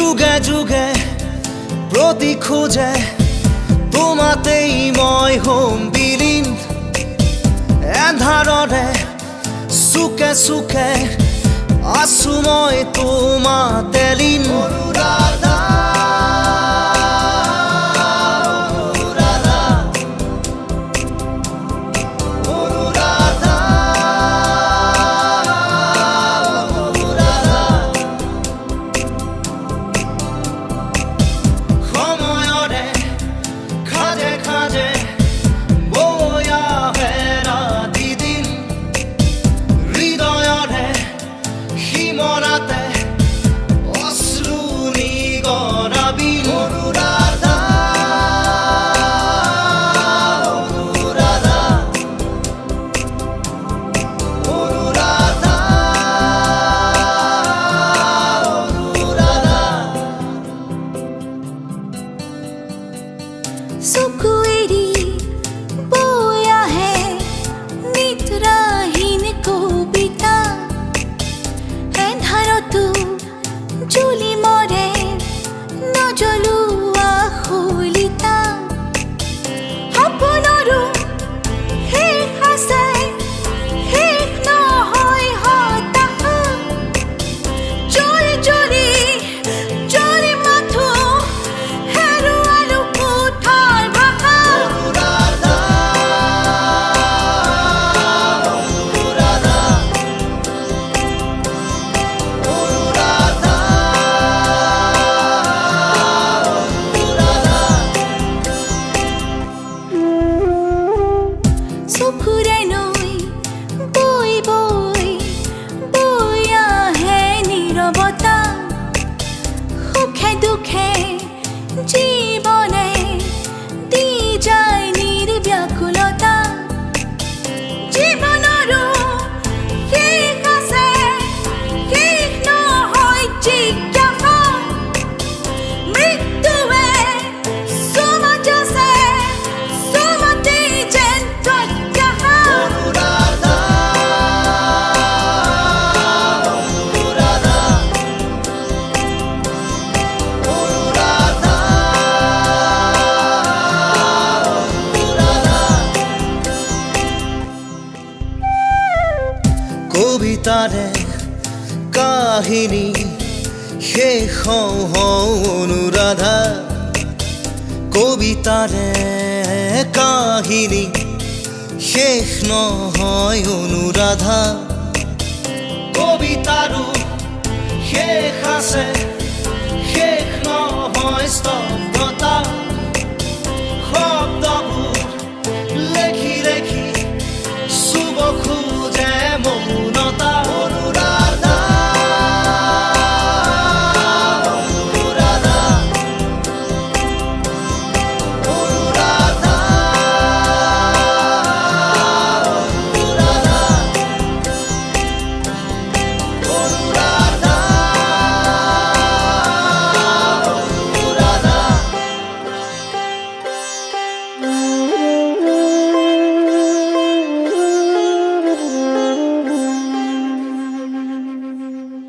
যুগে যুগে প্ৰতি খোজে তোমাতেই মই হোম বিলীন এন্ধাৰৰে চুকে চুকে আছো মই তোমাতে লীন অনুৰাধা চকু এৰি বৈ আহে নিদ্ৰাহীন কবিতা এন্ধাৰতো জ্বলি মৰে নজ্বলোৱা শলিতা সপোনৰো শেষ আছে শেষ নহয় হতাশা জ্বলি জ্বলি জ্বলি মাথো হেৰুৱালো কোঠাৰ ভাষা অনুৰাধা অনুৰাধা অনুৰাধা চকুৰে নৈ বৈ বৈ বৈ আহে নীৰৱতা সুখে দুখে জীৱনে দি যায় নিৰ্ব্যাকুলতা জীৱনৰো শেষ আছে শেষ নহয় জিজ্ঞাসা মৃত্যুৱে চুমত আছে চুমতে যেন প্ৰত্যাশা অনুৰাধা অনুৰাধা অনুৰাধা কবিতাৰে কাহিনী শেষ হওঁ অনুৰাধা কবিতাৰে কাহিনী শেষ নহয় অনুৰাধা কবিতাৰো